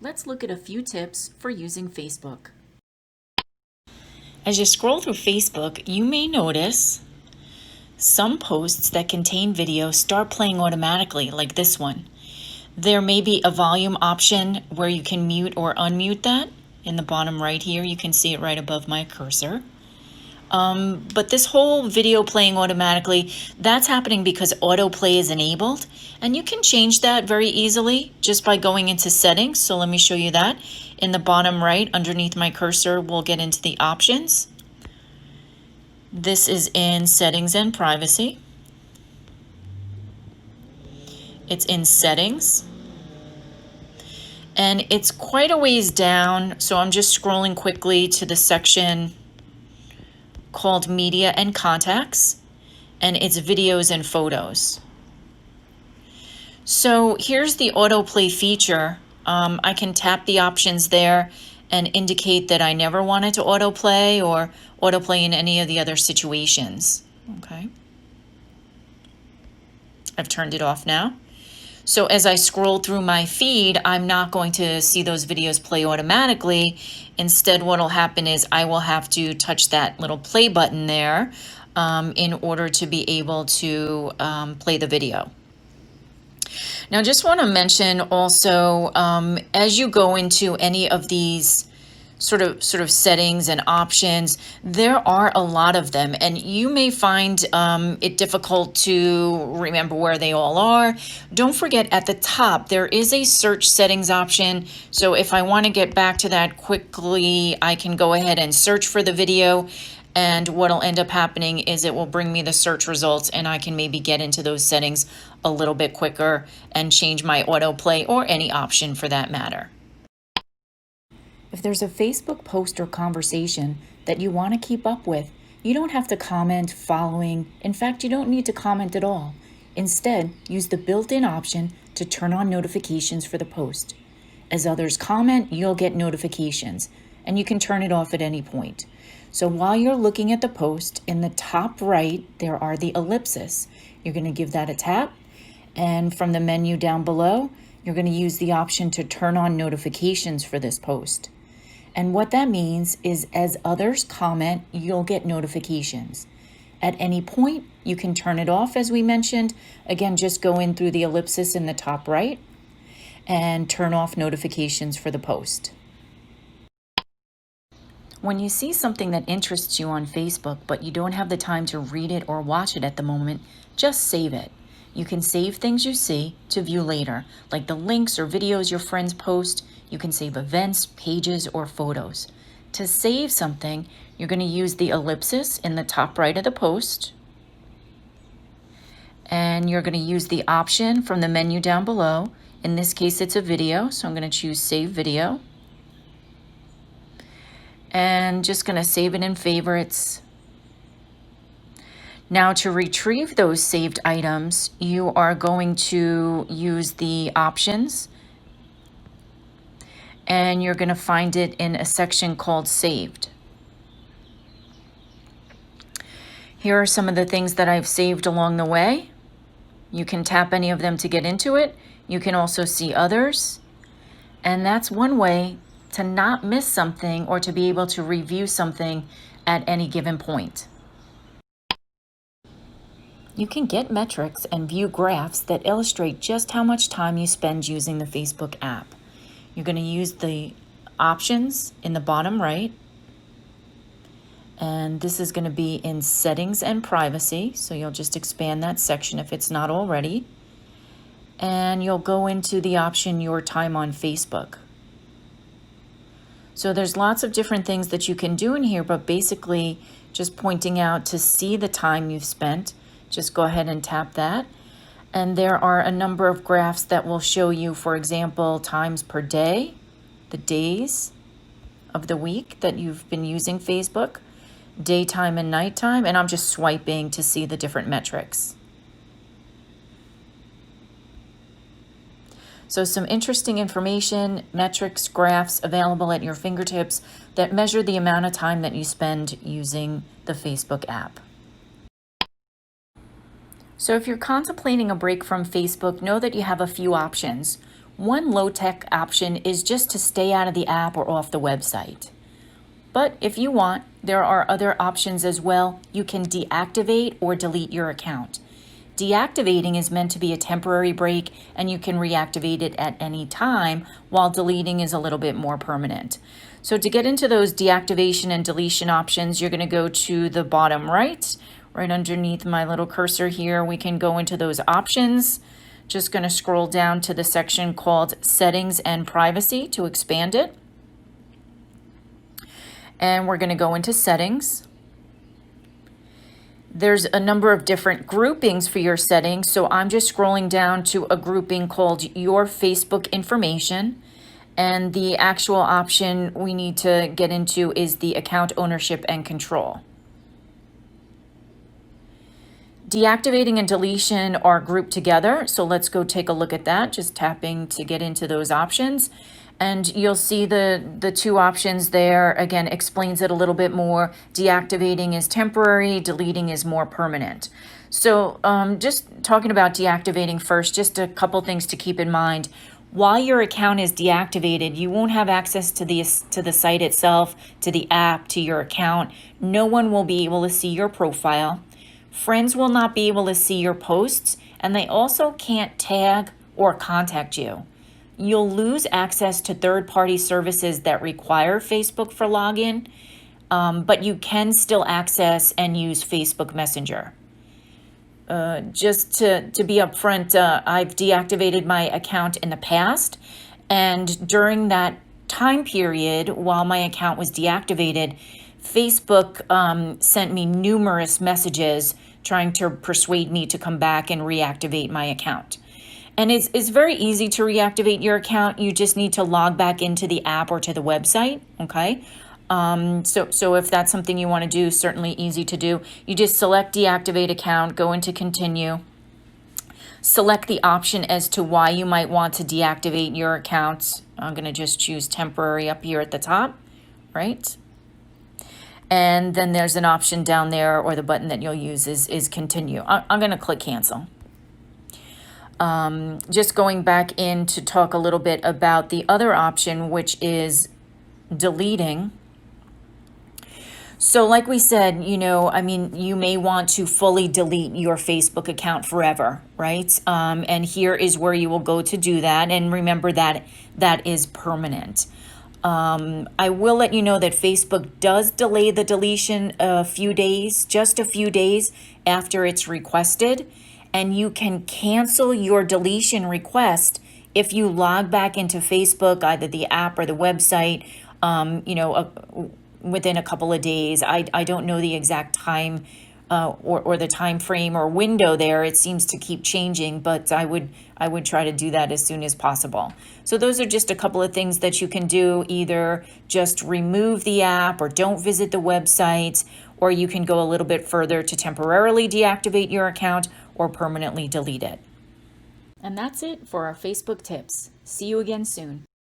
let's look at a few tips for using Facebook. As you scroll through Facebook, you may notice some posts that contain video start playing automatically, like this one. There may be a volume option where you can mute or unmute that. In the bottom right here, you can see it right above my cursor. But this whole video playing automatically, that's happening because autoplay is enabled, and you can change that very easily just by going into settings. So let me show you that. In the bottom right, underneath my cursor, we'll get into the options. This is in settings and privacy. It's in settings. And it's quite a ways down, so I'm just scrolling quickly to the section called Media and Contacts, and it's videos and photos. So here's the autoplay feature. I can tap the options there and indicate that I never wanted to autoplay or autoplay in any of the other situations. Okay. I've turned it off now. So as I scroll through my feed, I'm not going to see those videos play automatically. Instead, what will happen is I will have to touch that little play button there in order to be able to play the video. Now, just want to mention also, as you go into any of these sort of settings and options, there are a lot of them, and you may find it difficult to remember where they all are. Don't forget, at the top there is a search settings option, so if I want to get back to that quickly, I can go ahead and search for the video, and what'll end up happening is it will bring me the search results, and I can maybe get into those settings a little bit quicker and change my autoplay or any option for that matter. If there's a Facebook post or conversation that you want to keep up with, you don't have to comment, following. In fact, you don't need to comment at all. Instead, use the built-in option to turn on notifications for the post. As others comment, you'll get notifications, and you can turn it off at any point. So while you're looking at the post, in the top right, there are the ellipses. You're going to give that a tap, and from the menu down below, you're going to use the option to turn on notifications for this post. And what that means is as others comment, you'll get notifications. At any point, you can turn it off, as we mentioned. Again, just go in through the ellipsis in the top right and turn off notifications for the post. When you see something that interests you on Facebook, but you don't have the time to read it or watch it at the moment, just save it. You can save things you see to view later, like the links or videos your friends post. You can save events, pages, or photos. To save something, you're going to use the ellipsis in the top right of the post. And you're going to use the option from the menu down below. In this case, it's a video, so I'm going to choose Save Video. And just going to save it in favorites. Now, to retrieve those saved items, you are going to use the options, and you're going to find it in a section called Saved. Here are some of the things that I've saved along the way. You can tap any of them to get into it. You can also see others. And that's one way to not miss something or to be able to review something at any given point. You can get metrics and view graphs that illustrate just how much time you spend using the Facebook app. You're going to use the options in the bottom right, and this is going to be in settings and privacy, so you'll just expand that section if it's not already, and you'll go into the option Your Time on Facebook. So there's lots of different things that you can do in here, but basically just pointing out to see the time you've spent, just go ahead and tap that. And there are a number of graphs that will show you, for example, times per day, the days of the week that you've been using Facebook, daytime and nighttime, and I'm just swiping to see the different metrics. So some interesting information, metrics, graphs available at your fingertips that measure the amount of time that you spend using the Facebook app. So if you're contemplating a break from Facebook, know that you have a few options. One low-tech option is just to stay out of the app or off the website. But if you want, there are other options as well. You can deactivate or delete your account. Deactivating is meant to be a temporary break, and you can reactivate it at any time, while deleting is a little bit more permanent. So to get into those deactivation and deletion options, you're going to go to the bottom right underneath my little cursor here. We can go into those options. Just going to scroll down to the section called Settings and Privacy to expand it. And we're going to go into Settings. There's a number of different groupings for your settings, so I'm just scrolling down to a grouping called Your Facebook Information, and the actual option we need to get into is the Account Ownership and Control. Deactivating and deletion are grouped together, so let's go take a look at that, just tapping to get into those options. And you'll see the two options there. Again, explains it a little bit more. Deactivating is temporary, deleting is more permanent. So just talking about deactivating first, just a couple things to keep in mind. While your account is deactivated, you won't have access to the site itself, to the app, to your account. No one will be able to see your profile. Friends will not be able to see your posts, and they also can't tag or contact you. You'll lose access to third-party services that require Facebook for login, but you can still access and use Facebook Messenger. Just to be upfront, I've deactivated my account in the past, and during that time period, while my account was deactivated, Facebook sent me numerous messages trying to persuade me to come back and reactivate my account. And it's very easy to reactivate your account. You just need to log back into the app or to the website, okay? So if that's something you want to do, certainly easy to do. You just select deactivate account, go into continue, select the option as to why you might want to deactivate your account. I'm going to just choose temporary up here at the top, right? And then there's an option down there, or the button that you'll use is continue. I'm going to click cancel. Just going back in to talk a little bit about the other option, which is deleting. So like we said, you may want to fully delete your Facebook account forever, right? And here is where you will go to do that. And remember that that is permanent. I will let you know that Facebook does delay the deletion just a few days after it's requested. And you can cancel your deletion request if you log back into Facebook, either the app or the website, within a couple of days. I don't know the exact time or the time frame or window there. It seems to keep changing, but I would try to do that as soon as possible. So those are just a couple of things that you can do. Either just remove the app or don't visit the website, or you can go a little bit further to temporarily deactivate your account or permanently delete it. And that's it for our Facebook tips. See you again soon.